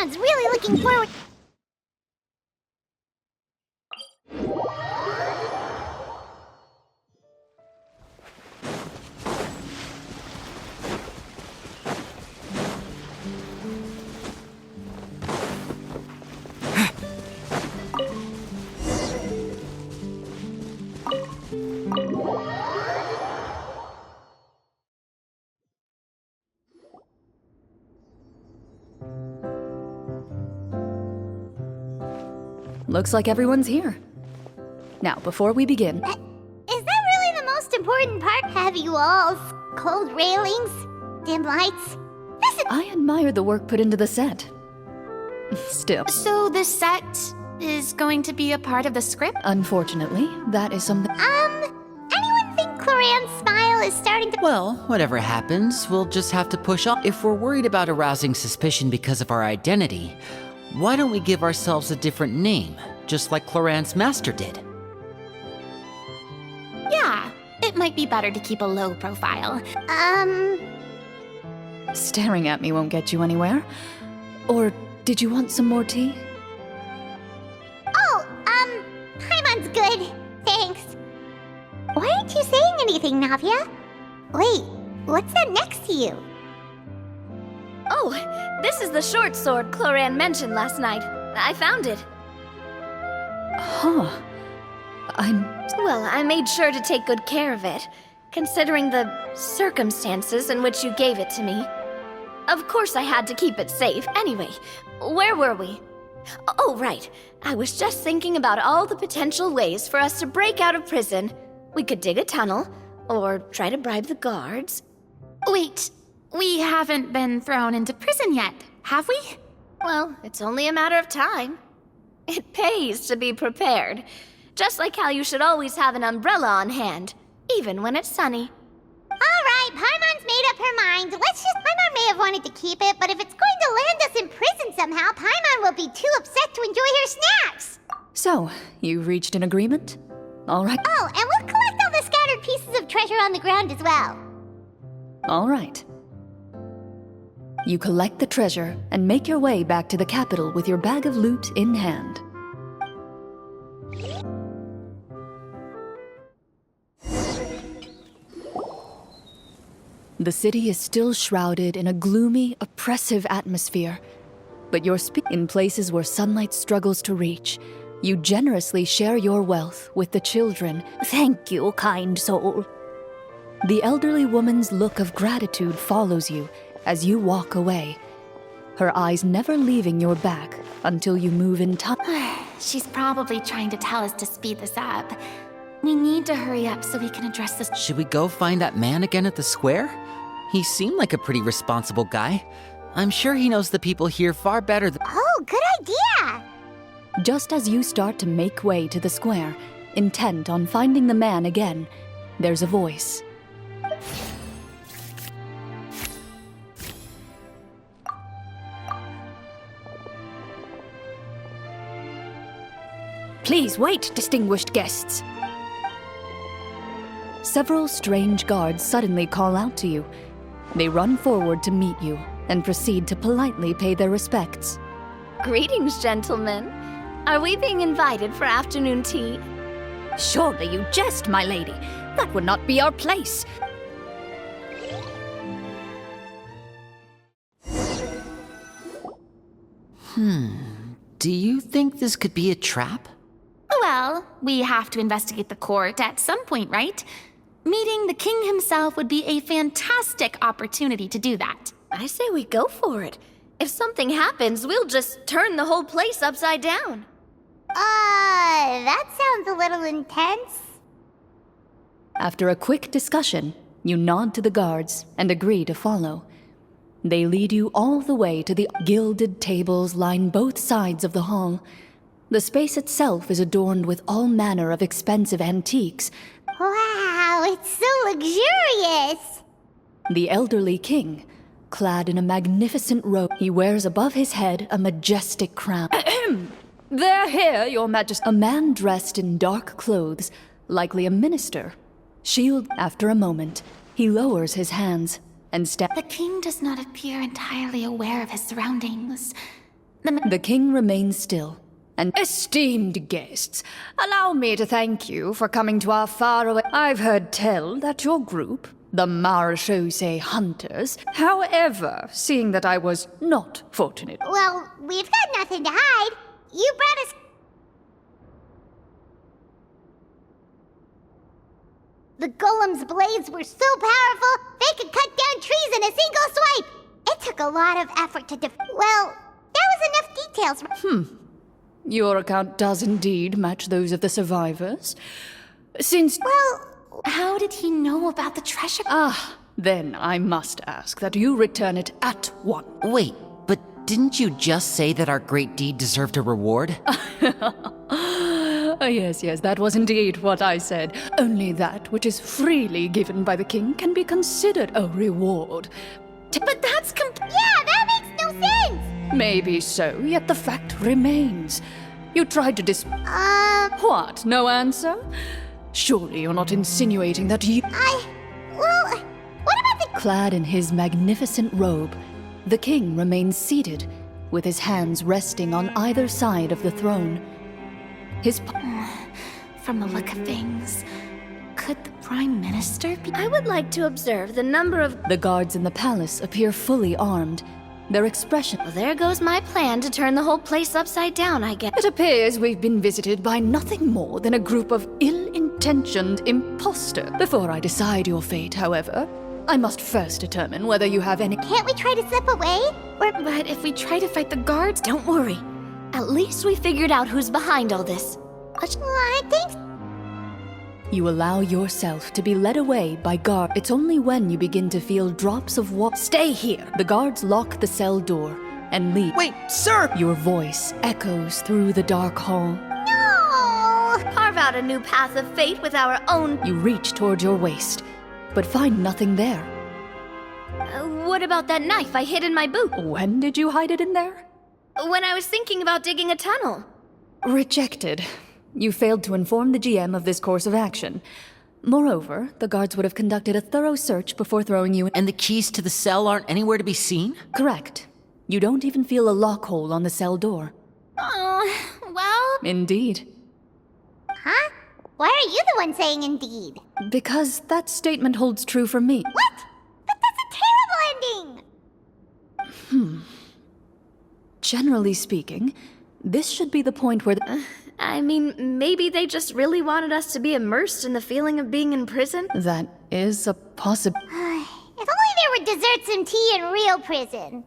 Paimon's really looking forward... Looks like everyone's here. Now, before we begin... Is that really the most important part? Heavy walls, cold railings, dim lights? I admire the work put into the set. Still. So the set is going to be a part of the script? Unfortunately, that is something... Anyone think Clorinde's smile is starting to... Well, whatever happens, we'll just have to push on. If we're worried about arousing suspicion because of our identity, why don't we give ourselves a different name, just like Clorinde's master did? Yeah, it might be better to keep a low profile. Staring at me won't get you anywhere. Or did you want some more tea? Oh, Paimon's good. Thanks. Why aren't you saying anything, Navia? Wait, what's that next to you? Oh, this is the short sword Clorinde mentioned last night. I found it. Huh. Well, I made sure to take good care of it, considering the circumstances in which you gave it to me. Of course I had to keep it safe. Anyway, where were we? Oh, right. I was just thinking about all the potential ways for us to break out of prison. We could dig a tunnel, or try to bribe the guards. Wait, we haven't been thrown into prison yet, have we? Well, it's only a matter of time. It pays to be prepared. Just like how you should always have an umbrella on hand, even when it's sunny. Alright, Paimon's made up her mind. Paimon may have wanted to keep it, but if it's going to land us in prison somehow, Paimon will be too upset to enjoy her snacks. So, you reached an agreement? All right. Oh, and we'll collect all the scattered pieces of treasure on the ground as well. All right. You collect the treasure and make your way back to the capital with your bag of loot in hand. The city is still shrouded in a gloomy, oppressive atmosphere. But you're in places where sunlight struggles to reach. You generously share your wealth with the children. Thank you, kind soul. The elderly woman's look of gratitude follows you as you walk away, her eyes never leaving your back until you move in time. She's probably trying to tell us to speed this up. We need to hurry up so we can address this. Should we go find that man again at the square? He seemed like a pretty responsible guy. I'm sure he knows the people here far better than— Oh, good idea! Just as you start to make way to the square, intent on finding the man again, there's a voice. Please wait, distinguished guests. Several strange guards suddenly call out to you. They run forward to meet you and proceed to politely pay their respects. Greetings, gentlemen. Are we being invited for afternoon tea? Surely you jest, my lady. That would not be our place. Do you think this could be a trap? Well, we have to investigate the court at some point, right? Meeting the king himself would be a fantastic opportunity to do that. I say we go for it. If something happens, we'll just turn the whole place upside down. That sounds a little intense. After a quick discussion, you nod to the guards and agree to follow. They lead you all the way to the gilded tables line both sides of the hall. The space itself is adorned with all manner of expensive antiques. Wow, it's so luxurious! The elderly king, clad in a magnificent robe, he wears above his head a majestic crown. They're here, your majesty. A man dressed in dark clothes, likely a minister. Shield. After a moment, he lowers his hands and steps. The king does not appear entirely aware of his surroundings. The king remains still. And esteemed guests, allow me to thank you for coming to our faraway. I've heard tell that your group, the Marechaussee Hunters, however, seeing that I was not fortunate. Well, we've got nothing to hide. You brought us... The golem's blades were so powerful, they could cut down trees in a single swipe. It took a lot of effort to Well, there was enough details. Your account does indeed match those of the survivors. Since... Well, How did he know about the treasure? Then I must ask that you return it at once. Wait, but didn't you just say that our great deed deserved a reward? Yes, that was indeed what I said. Only that which is freely given by the king can be considered a reward. But that's yeah, that makes no sense! Maybe so, yet the fact remains. You tried to What, no answer? Surely you're not insinuating that you... Well, what about the... Clad in his magnificent robe, the king remains seated, with his hands resting on either side of the throne. His... From the look of things, could the Prime Minister be... I would like to observe the number of... The guards in the palace appear fully armed. Their expression... Well, there goes my plan to turn the whole place upside down, I guess. It appears we've been visited by nothing more than a group of ill-intentioned imposters. Before I decide your fate, however, I must first determine whether you have any... Can't we try to slip away? But if we try to fight the guards... Don't worry. At least we figured out who's behind all this. I think... You allow yourself to be led away by guards. It's only when you begin to feel drops of water. Stay here! The guards lock the cell door and leave. Wait, sir! Your voice echoes through the dark hall. No! Carve out a new path of fate with our own... You reach toward your waist, but find nothing there. What about that knife I hid in my boot? When did you hide it in there? When I was thinking about digging a tunnel. Rejected. You failed to inform the GM of this course of action. Moreover, the guards would have conducted a thorough search before throwing you in. And the keys to the cell aren't anywhere to be seen? Correct. You don't even feel a lock hole on the cell door. Oh, well... Indeed. Huh? Why are you the one saying indeed? Because that statement holds true for me. What? But that's a terrible ending! Generally speaking, this should be the point where I mean, maybe they just really wanted us to be immersed in the feeling of being in prison? that is a possible. If only there were desserts and tea in real prison.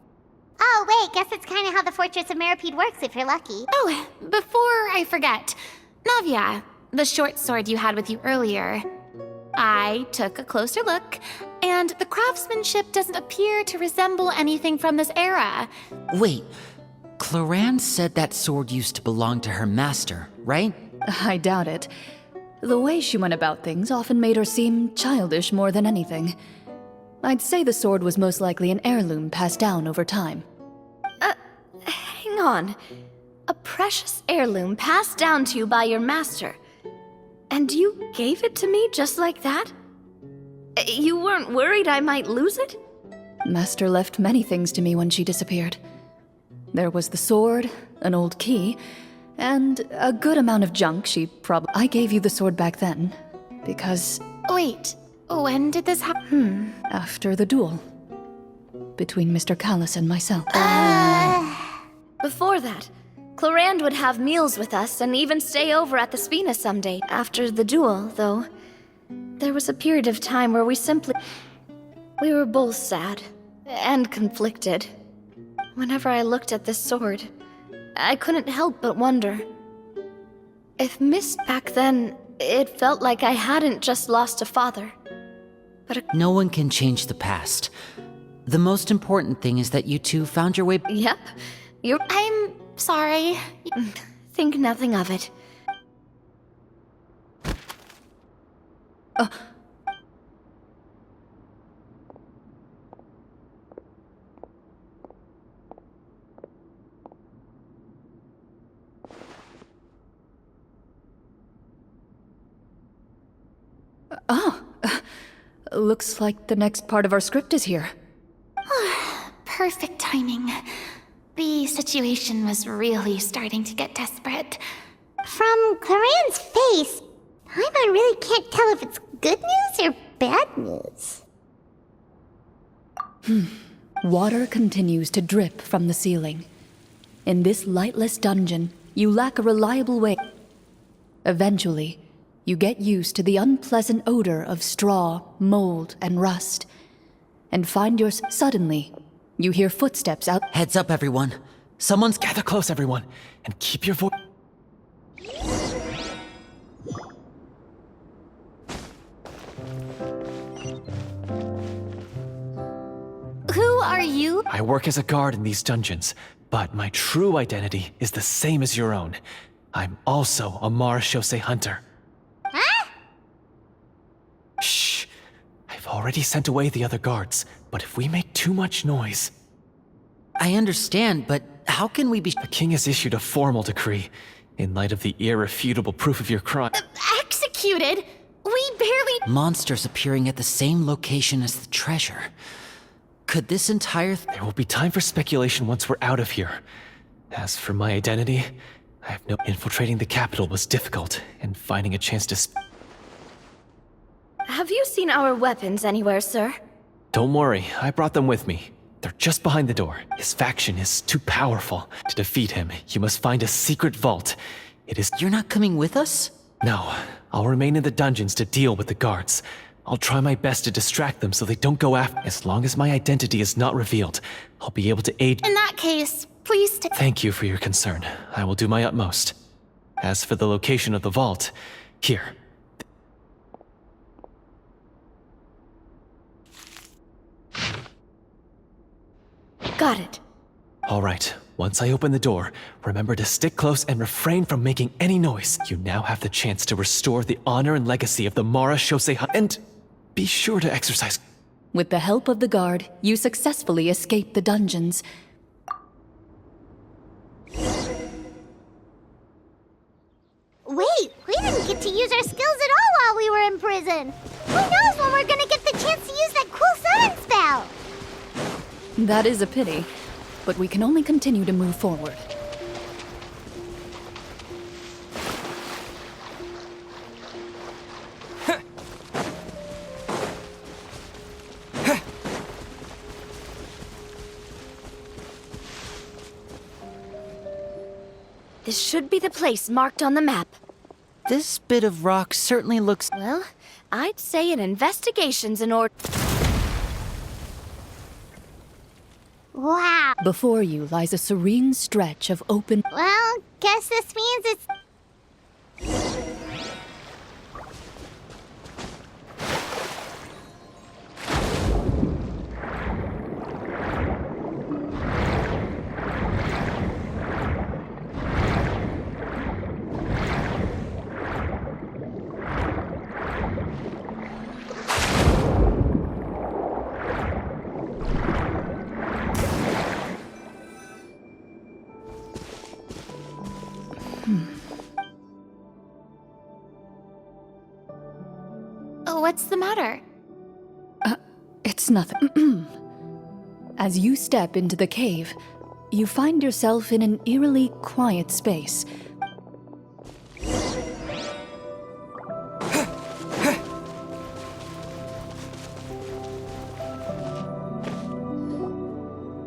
Oh, wait, guess that's kind of how the Fortress of Meripede works if you're lucky. Oh, before I forget, Navia, the short sword you had with you earlier. I took a closer look, and the craftsmanship doesn't appear to resemble anything from this era. Wait, Clorinde said that sword used to belong to her master, right? I doubt it. The way she went about things often made her seem childish more than anything. I'd say the sword was most likely an heirloom passed down over time. Hang on. A precious heirloom passed down to you by your master. And you gave it to me just like that? You weren't worried I might lose it? Master left many things to me when she disappeared. There was the sword, an old key, and a good amount of junk she I gave you the sword back then, because Wait, when did this happen? after the duel between Mr. Callis and myself. Before that, Clorinde would have meals with us and even stay over at the Spina someday. After the duel, though, there was a period of time where we were both sad and conflicted. Whenever I looked at this sword, I couldn't help but wonder. If back then, it felt like I hadn't just lost a father, but No one can change the past. The most important thing is that you two found your way. Yep, I'm sorry. think nothing of it. Looks like the next part of our script is here. Perfect timing. The situation was really starting to get desperate. From Claren's face, I really can't tell if it's good news or bad news. Water continues to drip from the ceiling. In this lightless dungeon, you lack a reliable way. Eventually, you get used to the unpleasant odor of straw, mold, and rust, and find yourself. Suddenly, you hear footsteps out. Heads up, everyone. Someone's Gather close, everyone, and keep your voice. Who are you? I work as a guard in these dungeons, but my true identity is the same as your own. I'm also a Marashose hunter. Huh? Shh. I've already sent away the other guards, but if we make too much noise... I understand, but how can we be... The king has issued a formal decree. In light of the irrefutable proof of your crime... Executed? We barely... Monsters appearing at the same location as the treasure. Could this entire... There will be time for speculation once we're out of here. As for my identity, I have no... Infiltrating the capital was difficult, and finding a chance to... Have you seen our weapons anywhere, sir? Don't worry, I brought them with me. They're just behind the door. His faction is too powerful. To defeat him, you must find a secret vault. It is... You're not coming with us? No, I'll remain in the dungeons to deal with the guards. I'll try my best to distract them so they don't go after... As long as my identity is not revealed, I'll be able to aid... In that case, please stay. Thank you for your concern. I will do my utmost. As for the location of the vault, here. Got it. All right, once I open the door, remember to stick close and refrain from making any noise. You now have the chance to restore the honor and legacy of the Marashose and be sure to exercise... With the help of the guard, you successfully escape the dungeons. Wait, we didn't get to use our skills at all while we were in prison. Who knows when we're gonna get the chance to use that cool summon spell? That is a pity, but we can only continue to move forward. This should be the place marked on the map. This bit of rock certainly looks... Well, I'd say an investigation's in order. Wow. Before you lies a serene stretch of open... Well, guess this means it's... What's the matter? It's nothing. As you step into the cave, you find yourself in an eerily quiet space.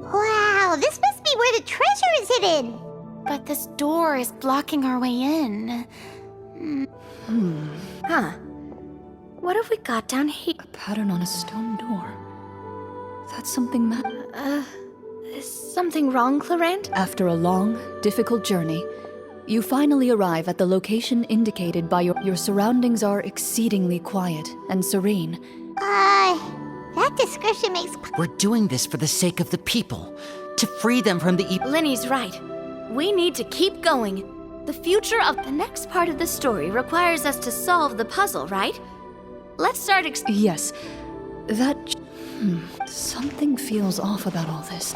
Wow, this must be where the treasure is hidden. But this door is blocking our way in. Huh. What have we got down here? A pattern on a stone door. That's something Is something wrong, Clorinde? After a long, difficult journey, you finally arrive at the location indicated by your surroundings are exceedingly quiet and serene. That description makes... We're doing this for the sake of the people. To free them from the Linny's right. We need to keep going. The future of the next part of the story requires us to solve the puzzle, right? Let's start Yes, that... Something feels off about all this.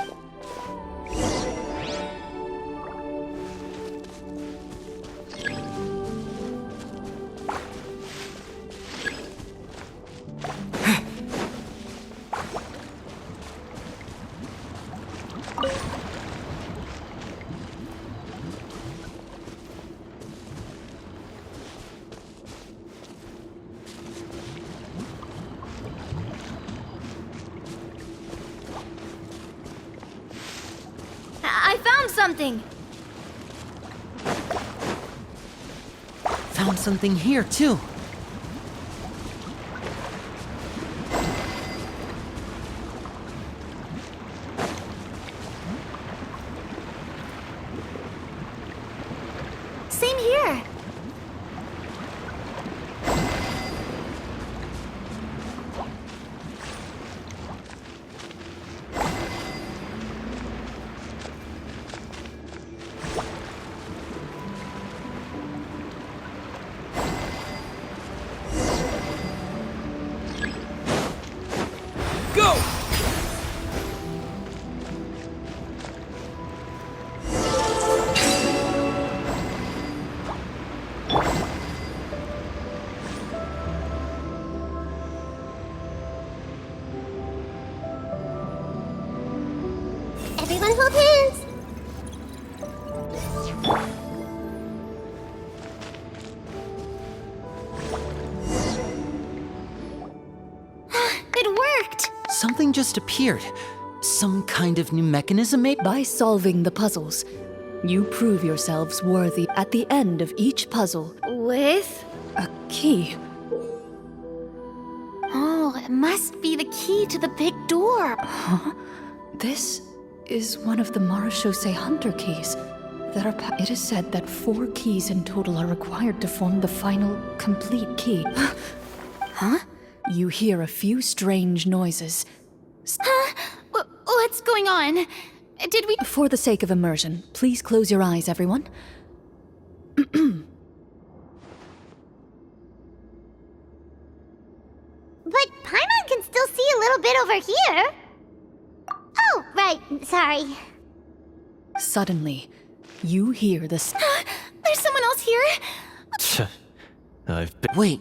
found something! Found something here, too. Same here. Go! Everyone hold hands. It worked. Something just appeared. Some kind of new mechanism, maybe? By solving the puzzles, you prove yourselves worthy at the end of each puzzle. With? A key. Oh, it must be the key to the big door. This is one of the Marechaussee Hunter keys. It is said that 4 keys in total are required to form the final, complete key. Huh? You hear a few strange noises. Huh? What's going on? Did we... For the sake of immersion, please close your eyes, everyone. But Paimon can still see a little bit over here. Oh, right. Sorry. Suddenly, you hear the There's someone else here? I've been. Wait,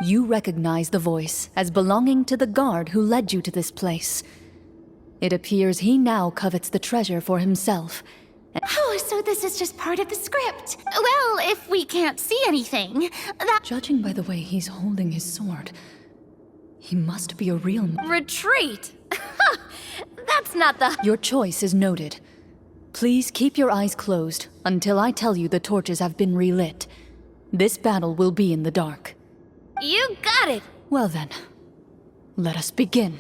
You recognize the voice as belonging to the guard who led you to this place. It appears he now covets the treasure for himself. Oh, so this is just part of the script. Well, if we can't see anything, that... Judging by the way he's holding his sword, he must be a real... Retreat! That's not the... Your choice is noted. Please keep your eyes closed until I tell you the torches have been relit. This battle will be in the dark. You got it! Well then, let us begin.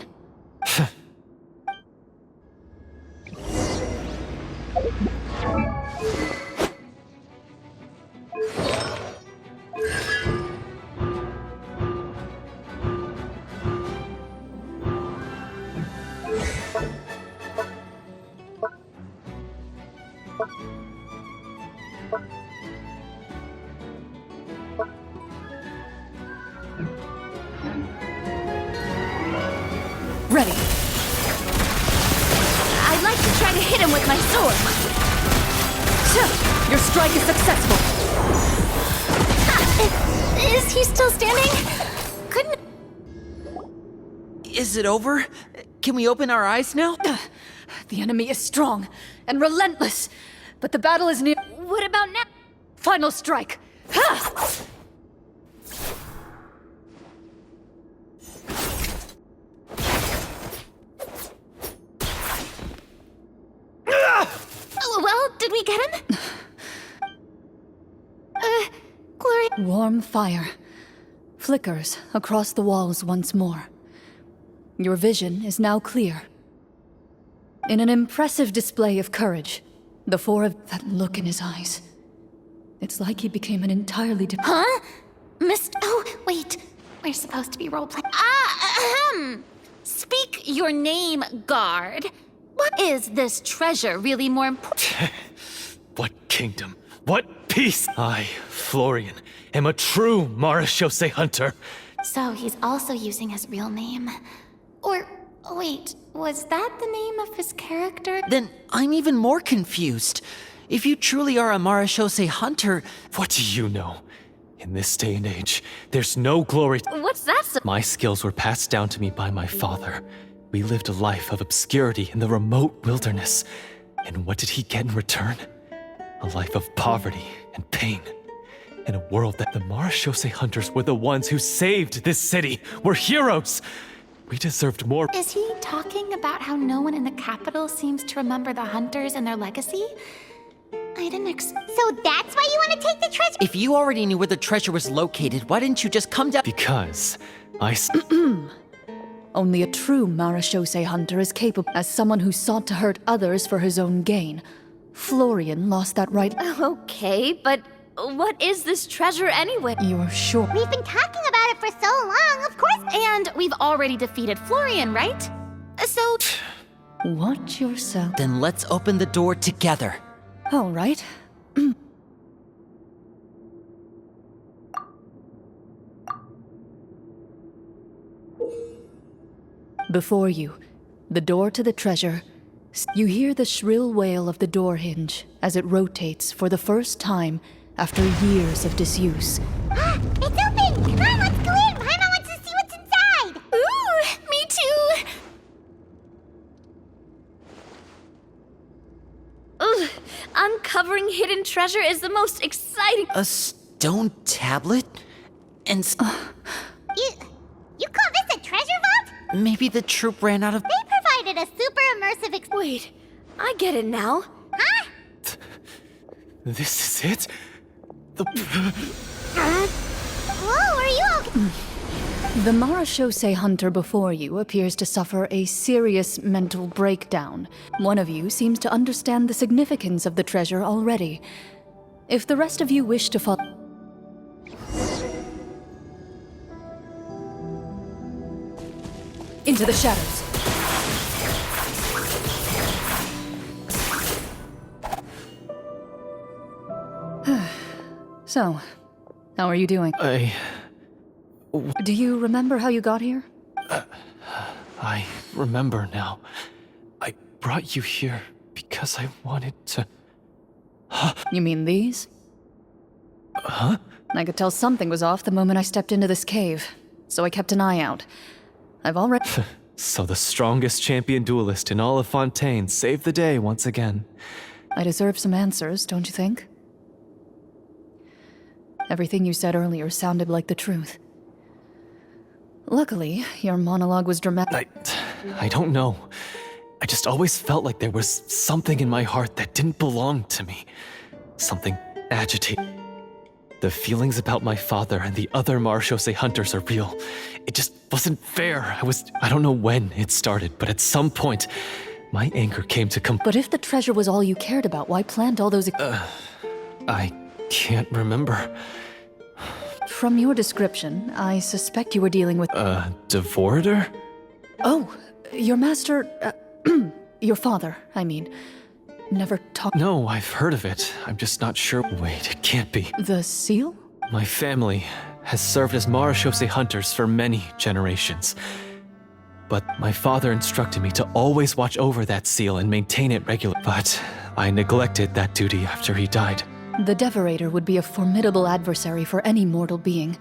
Ready. I'd like to try to hit him with my sword. Your strike is successful. Is he still standing? Couldn't... is it over? Can we open our eyes now? The enemy is strong and relentless, but the battle is near. What about now? Final strike. Ha! Well, did we get him? Clorinde... Warm fire flickers across the walls once more. Your vision is now clear. In an impressive display of courage, the four of that look in his eyes. It's like he became an entirely different... Huh? Missed... Oh, wait. We're supposed to be roleplaying. Speak your name, guard. What is this treasure really more important? What kingdom? What peace? I, Florian, am a true Marechaussee hunter. So he's also using his real name. Or, wait, was that the name of his character? Then I'm even more confused. If you truly are a Marechaussee hunter, What do you know? In this day and age, there's no glory. What's that? My skills were passed down to me by my father. We lived a life of obscurity in the remote wilderness. And what did he get in return? A life of poverty and pain. In a world that the Marechaussee hunters were the ones who saved this city. We're heroes. We deserved more. Is he talking about how no one in the capital seems to remember the hunters and their legacy? I didn't So that's why you want to take the treasure? If you already knew where the treasure was located, why didn't you just come down? Because Only a true Marachose hunter is capable as someone who sought to hurt others for his own gain. Florian lost that right. Okay, but what is this treasure anyway? You're sure? We've been talking about it for so long, of course. And we've already defeated Florian, right? So... Watch yourself. Then let's open the door together. All right. Before you, the door to the treasure. You hear the shrill wail of the door hinge as it rotates for the first time after years of disuse. It's open! Come on, let's go in! Paimon wants to see what's inside! Ooh, me too! Ugh, uncovering hidden treasure is the most exciting. A stone tablet? And You call this a treasure vault? maybe the troop ran out of... They provided a super immersive Wait, I get it now. Huh? this is it? Whoa, are you okay? The Marachose hunter before you appears to suffer a serious mental breakdown. One of you seems to understand the significance of the treasure already. If the rest of you wish to follow... Into the shadows. So, how are you doing? Do you remember how you got here? I remember now. I brought you here because I wanted to... You mean these? Huh? I could tell something was off the moment I stepped into this cave, so I kept an eye out. I've already... So the strongest champion duelist in all of Fontaine saved the day once again. I deserve some answers, don't you think? Everything you said earlier sounded like the truth. Luckily, your monologue was dramatic. I don't know. I just always felt like there was something in my heart that didn't belong to me. Something agitating. The feelings about my father and the other Marachose hunters are real. It just wasn't fair. I don't know when it started, but at some point, my anger came to But if the treasure was all you cared about, why plant all those... I can't remember. From your description, I suspect you were dealing with... Devorator? Oh, your master... your father, I mean. Never talked... No, I've heard of it. I'm just not sure. Wait, it can't be. The seal? My family has served as Marachose hunters for many generations. But my father instructed me to always watch over that seal and maintain it regularly. But I neglected that duty after he died. The Devorator would be a formidable adversary for any mortal being.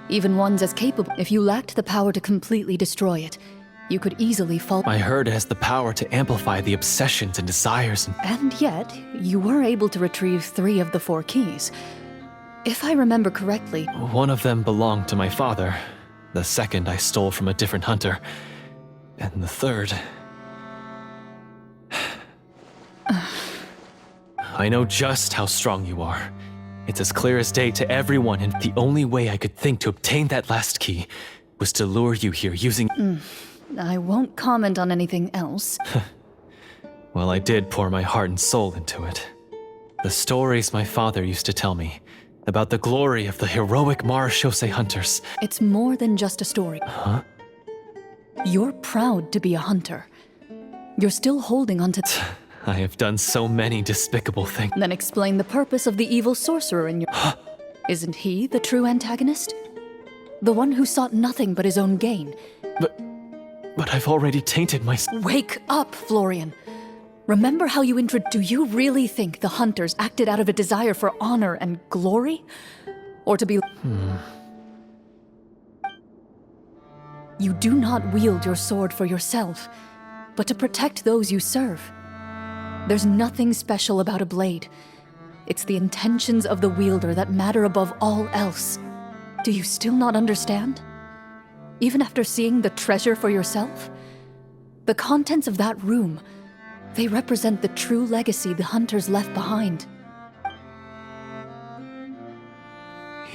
Even ones as capable. If you lacked the power to completely destroy it, you could easily fall... I heard it has the power to amplify the obsessions and desires And yet, you were able to retrieve 3 of the 4 keys. If I remember correctly... One of them belonged to my father. The second I stole from a different hunter. And the third... I know just how strong you are. It's as clear as day to everyone, and the only way I could think to obtain that last key was to lure you here using... I won't comment on anything else. Well, I did pour my heart and soul into it. The stories my father used to tell me about the glory of the heroic Marachose hunters. It's more than just a story. Huh? You're proud to be a hunter. You're still holding on to... I have done so many despicable things. Then explain the purpose of the evil sorcerer in your... Isn't he the true antagonist? The one who sought nothing but his own gain. But I've already tainted my... Wake up, Florian. Remember how you Do you really think the hunters acted out of a desire for honor and glory? Or to be... You do not wield your sword for yourself, but to protect those you serve. There's nothing special about a blade. It's the intentions of the wielder that matter above all else. Do you still not understand? even after seeing the treasure for yourself? The contents of that room, they represent the true legacy the hunters left behind.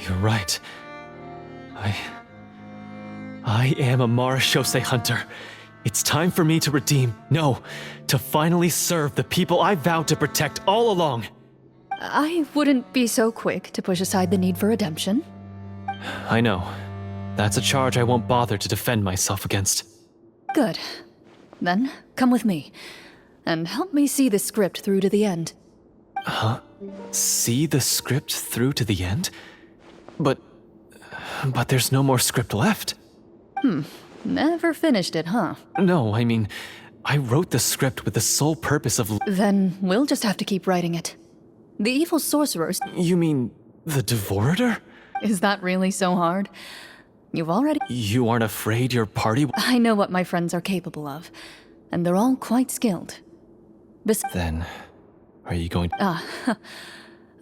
You're right. I am a Marashose hunter. It's time for me to redeem, no, to finally serve the people I vowed to protect all along. I wouldn't be so quick to push aside the need for redemption. I know. That's a charge I won't bother to defend myself against. Good. Then, come with me, and help me see the script through to the end. Huh? See the script through to the end? But there's no more script left. Never finished it, huh? No, I mean, I wrote the script with the sole purpose of... Then we'll just have to keep writing it. The evil sorcerers... You mean the Devorator? Is that really so hard? You've already... You aren't afraid your party... I know what my friends are capable of, and they're all quite skilled. Then, are you going...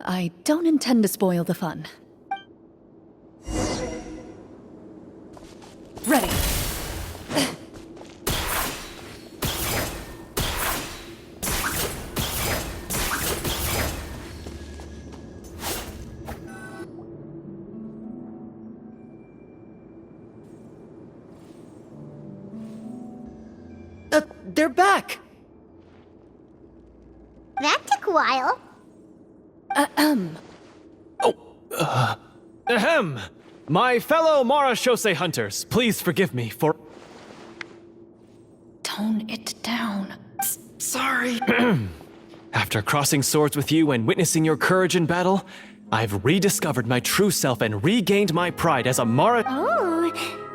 I don't intend to spoil the fun. Ready. They're back! That took a while. Ahem! My fellow Marashose hunters, please forgive me for... Tone it down. Sorry. After crossing swords with you and witnessing your courage in battle, I've rediscovered my true self and regained my pride as a Mara... Oh,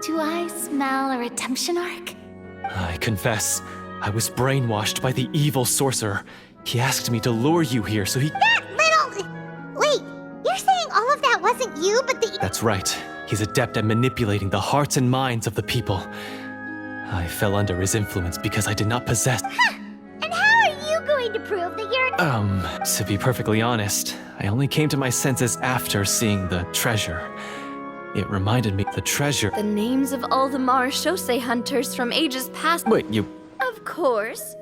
do I smell a redemption arc? I confess, I was brainwashed by the evil sorcerer. He asked me to lure you here so he... That little... Wait, you're saying all of that wasn't you, but the... That's right. He's adept at manipulating the hearts and minds of the people. I fell under his influence because I did not possess... Huh. And how are you going to prove that you're... To be perfectly honest, I only came to my senses after seeing the treasure. It reminded me the treasure... The names of all the Marashose hunters from ages past... Wait, you... Of course.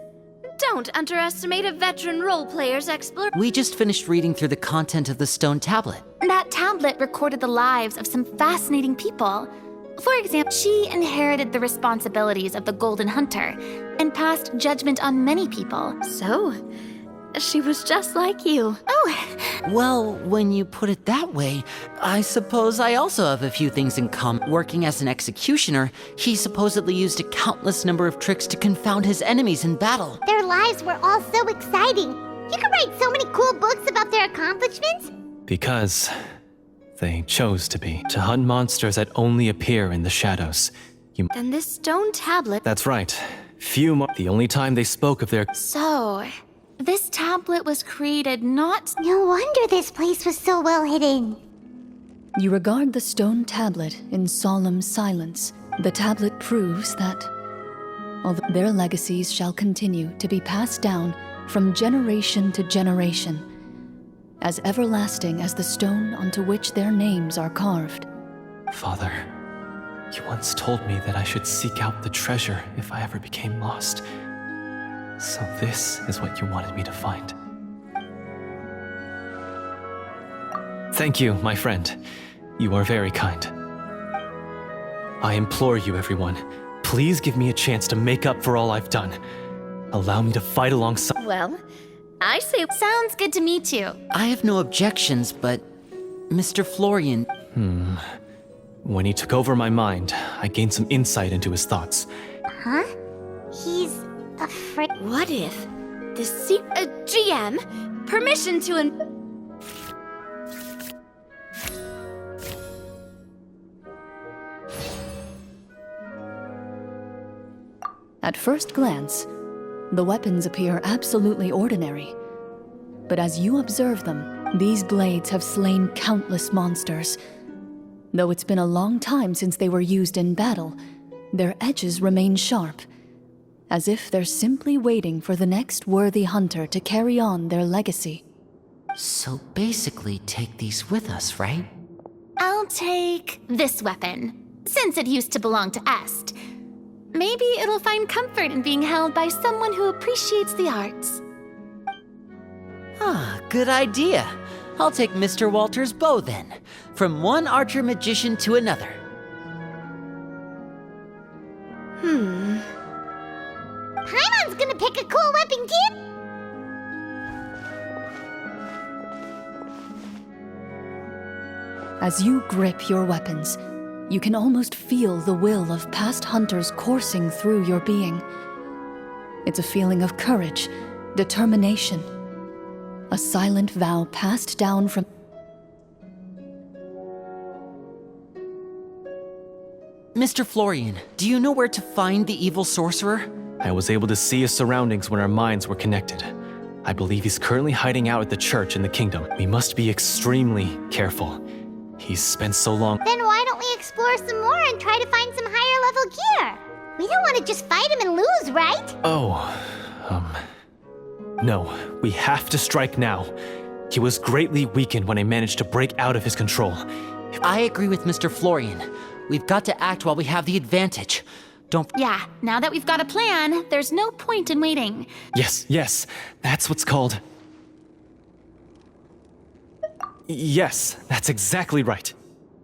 Don't underestimate a veteran role-player's exploration. We just finished reading through the content of the stone tablet. That tablet recorded the lives of some fascinating people. For example, she inherited the responsibilities of the Golden Hunter and passed judgment on many people. So, she was just like you. Oh, Well, when you put it that way, I suppose I also have a few things in common. Working as an executioner, he supposedly used a countless number of tricks to confound his enemies in battle. Their lives were all so exciting. You could write so many cool books about their accomplishments. Because... they chose to be. To hunt monsters that only appear in the shadows. Then this stone tablet... That's right. The only time they spoke of their... so this tablet was created not... No wonder this place was so well hidden. You regard the stone tablet in solemn silence. The tablet proves that although their legacies shall continue to be passed down from generation to generation, as everlasting as the stone onto which their names are carved. Father, you once told me that I should seek out the treasure if I ever became lost. So this is what you wanted me to find. Thank you, my friend. You are very kind. I implore you, everyone, please give me a chance to make up for all I've done. Allow me to fight alongside... Well, I say... Sounds good to me too. I have no objections, but Mr. Florian... When he took over my mind, I gained some insight into his thoughts. Huh? He's afraid... What if the GM, permission to... At first glance, the weapons appear absolutely ordinary. But as you observe them, these blades have slain countless monsters. Though it's been a long time since they were used in battle, their edges remain sharp, as if they're simply waiting for the next worthy hunter to carry on their legacy. So basically take these with us, right? I'll take this weapon. since it used to belong to Est. Maybe it'll find comfort in being held by someone who appreciates the arts. Ah, good idea. I'll take Mr. Walter's bow then. From one archer magician to another. Paimon's gonna pick a cool weapon too. As you grip your weapons, you can almost feel the will of past hunters coursing through your being. It's a feeling of courage, determination, a silent vow passed down from... Mr. Florian, do you know where to find the evil sorcerer? I was able to see his surroundings when our minds were connected. I believe he's currently hiding out at the church in the kingdom. We must be extremely careful. He's spent so long. Then why don't we explore some more and try to find some higher level gear? We don't want to just fight him and lose, right? No, we have to strike now. He was greatly weakened when I managed to break out of his control. I agree with Mr. Florian. We've got to act while we have the advantage. Yeah, now that we've got a plan, there's no point in waiting. Yes, that's what's called... Yes, that's exactly right.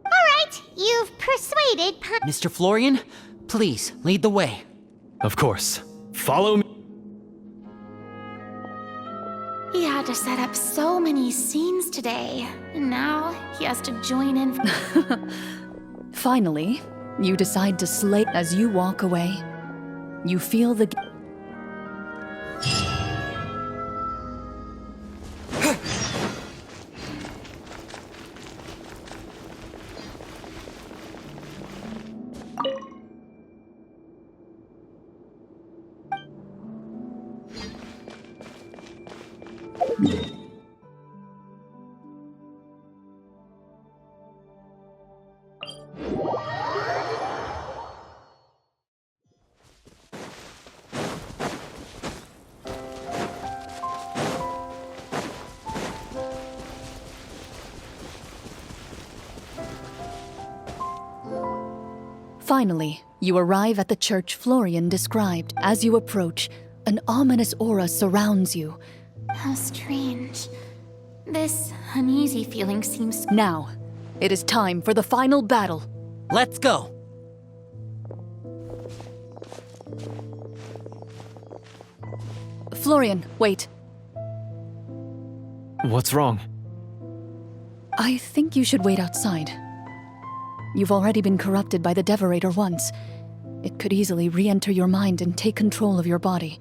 All right, you've persuaded Mr. Florian, please lead the way. Of course. Follow me. He had to set up so many scenes today, and now he has to join in. Finally, you decide to slay. As you walk away, you feel the... Finally, you arrive at the church Florian described. As you approach, an ominous aura surrounds you. How strange. This uneasy feeling seems... Now, it is time for the final battle. Let's go! Florian, wait. What's wrong? I think you should wait outside. You've already been corrupted by the Devorator once. It could easily re-enter your mind and take control of your body.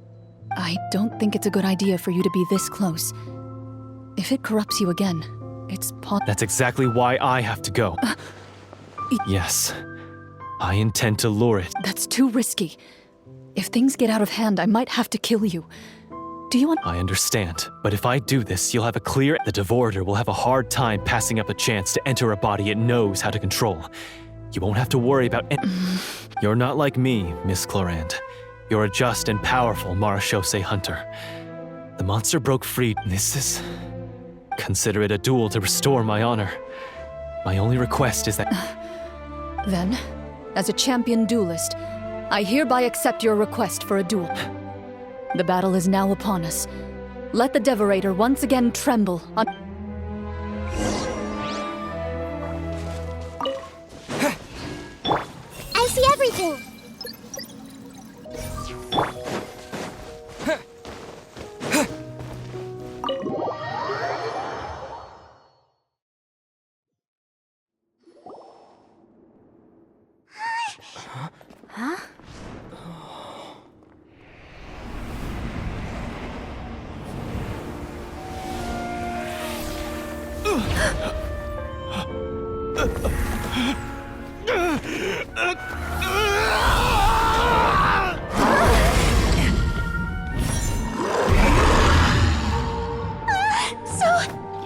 I don't think it's a good idea for you to be this close. If it corrupts you again, it's That's exactly why I have to go. Yes. I intend to lure it. That's too risky. If things get out of hand, I might have to kill you. Do you want... I understand, but if I do this, you'll have a clear... The Devorator will have a hard time passing up a chance to enter a body it knows how to control. You won't have to worry about... You're not like me, Miss Clorinde. You're a just and powerful Marechaussee hunter. The monster broke free. This is... Consider it a duel to restore my honor. My only request is that... Then, as a champion duelist, I hereby accept your request for a duel. The battle is now upon us. Let the Devorator once again tremble on... I see everything.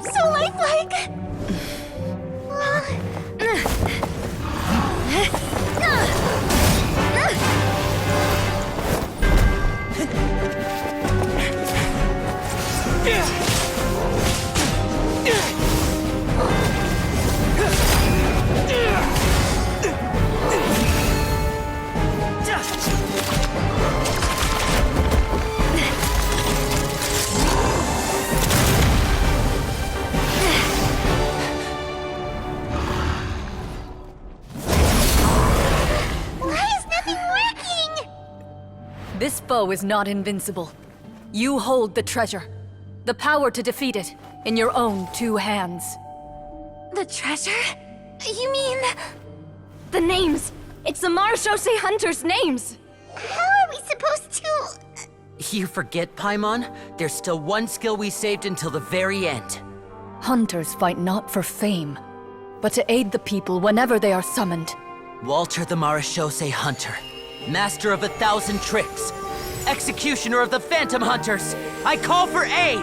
So lifelike! foe is not invincible. You hold the treasure. The power to defeat it in your own 2 hands. The treasure? You mean... The names! It's the Marechaussee Hunters' names! How are we supposed to... You forget, Paimon? There's still one skill we saved until the very end. Hunters fight not for fame, but to aid the people whenever they are summoned. Walter the Marechaussee Hunter, master of 1,000 tricks, executioner of the Phantom Hunters, I call for aid!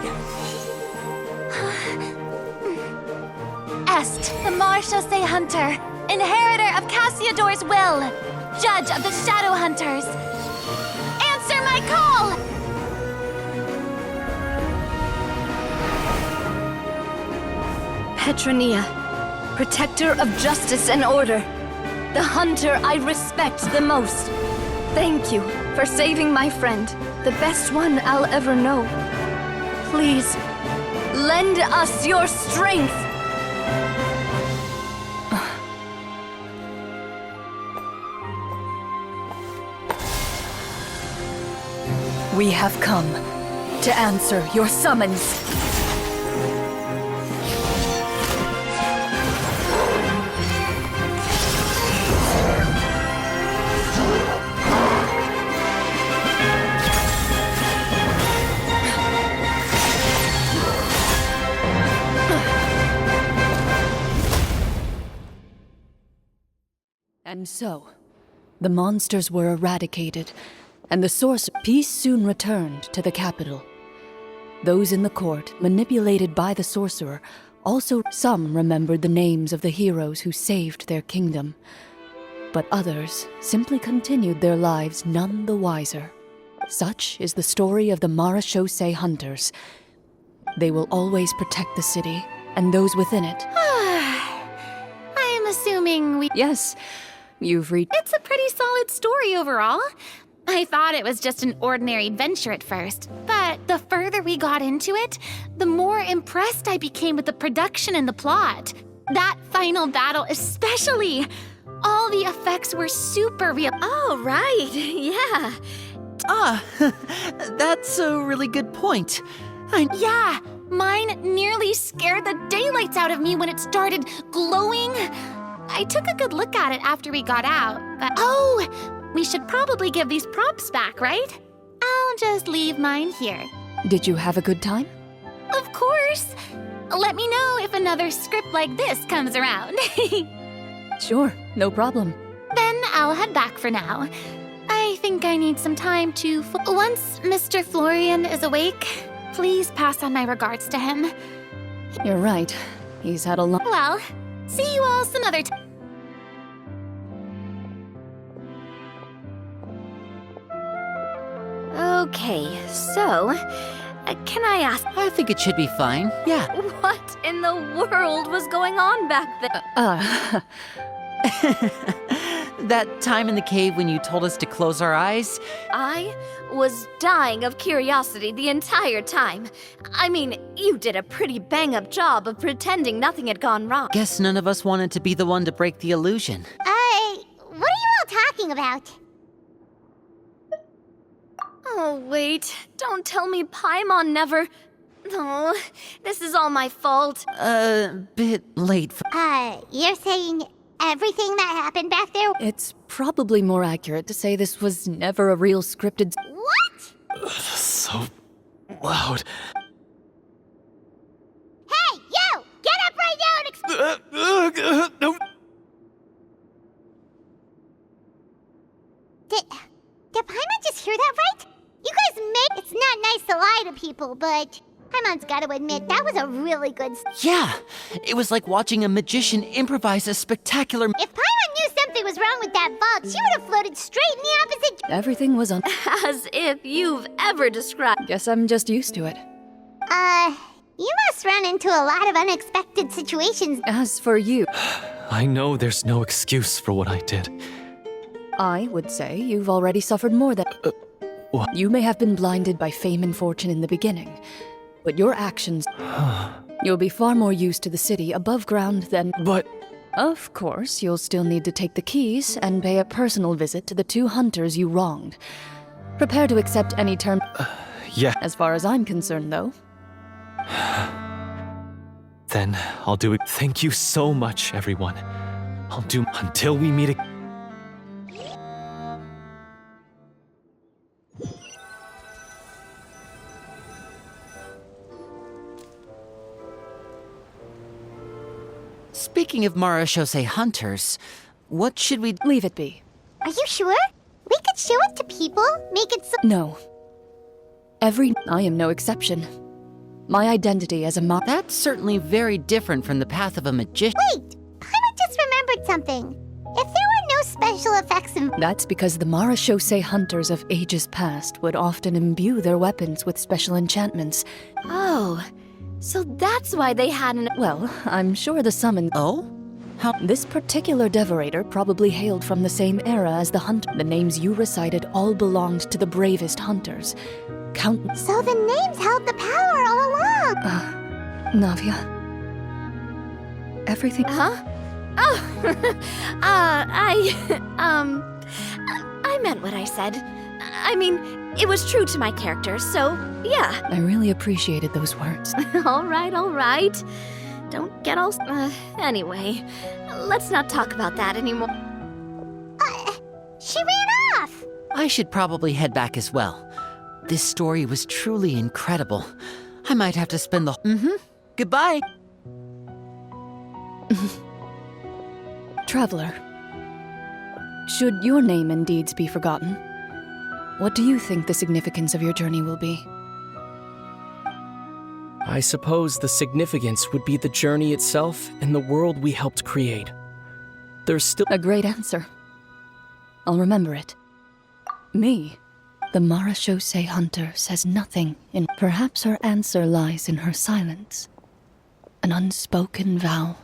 Est, the Marechaussee Hunter, inheritor of Cassiodor's will, judge of the Shadow Hunters. Answer my call! Petronia, protector of justice and order. The hunter I respect the most. Thank you for saving my friend, the best one I'll ever know. Please, lend us your strength! We have come to answer your summons. And so, the monsters were eradicated, and the source peace soon returned to the capital. Those in the court, manipulated by the sorcerer, also some remembered the names of the heroes who saved their kingdom. But others simply continued their lives none the wiser. Such is the story of the Marechaussee Hunters. They will always protect the city and those within it. I am assuming we... Yes, you've reached... It's a pretty solid story overall. I thought it was just an ordinary adventure at first, but the further we got into it, the more impressed I became with the production and the plot. That final battle especially. All the effects were super real. Oh, right, yeah. Ah, that's a really good point. Yeah, mine nearly scared the daylights out of me when it started glowing. I took a good look at it after we got out, but we should probably give these props back, right? I'll just leave mine here. Did you have a good time? Of course. Let me know if another script like this comes around. Sure, no problem. Then I'll head back for now. I think I need some time to... Once Mr. Florian is awake, please pass on my regards to him. You're right. He's had a long... Well, see you all some other time. Okay, so... can I ask, I think it should be fine, yeah. what in the world was going on back there? That time in the cave when you told us to close our eyes? I was dying of curiosity the entire time. I mean, you did a pretty bang-up job of pretending nothing had gone wrong. Guess none of us wanted to be the one to break the illusion. What are you all talking about? Oh, wait. Don't tell me Paimon never... Oh, this is all my fault. Bit late for... You're saying everything that happened back there? It's probably more accurate to say this was never a real scripted... What? So loud. Hey, you! Get up right now and No. Did Paimon just hear that right? You guys made... It's not nice to lie to people, but Paimon's gotta admit, that was a really good... Yeah, it was like watching a magician improvise a spectacular... If Paimon knew something was wrong with that box, she would have floated straight in the opposite... Everything was on... As if you've ever described... Guess I'm just used to it. You must run into a lot of unexpected situations. As for you, I know there's no excuse for what I did. I would say you've already suffered more than... What? You may have been blinded by fame and fortune in the beginning, but your actions... You'll be far more used to the city above ground than... But... Of course, you'll still need to take the keys and pay a personal visit to the 2 hunters you wronged. Prepare to accept any term. Yeah. As far as I'm concerned, though. Then I'll do it. Thank you so much, everyone. I'll do until we meet again. Speaking of Marashose hunters, what should we... Leave it be. Are you sure? We could show it to people, make it so. No. I am no exception. My identity as a That's certainly very different from the path of a magician. Wait! Paimon just remembered something. If there were no special effects in. That's because the Marashose hunters of ages past would often imbue their weapons with special enchantments. Oh, so that's why they had an. Well, I'm sure the summon. Oh? How... This particular devorator probably hailed from the same era as the hunt. The names you recited all belonged to the bravest hunters. So the names held the power all along! Navia. Everything. Huh? Oh, I meant what I said. I mean, it was true to my character, so yeah. I really appreciated those words. All right. Don't get all. Anyway, let's not talk about that anymore. She ran off! I should probably head back as well. This story was truly incredible. I might have to spend the... Goodbye! Traveler, should your name and deeds be forgotten, what do you think the significance of your journey will be? I suppose the significance would be the journey itself and the world we helped create. There's still... A great answer. I'll remember it. Me, the Marashose hunter, says nothing in... Perhaps her answer lies in her silence. An unspoken vow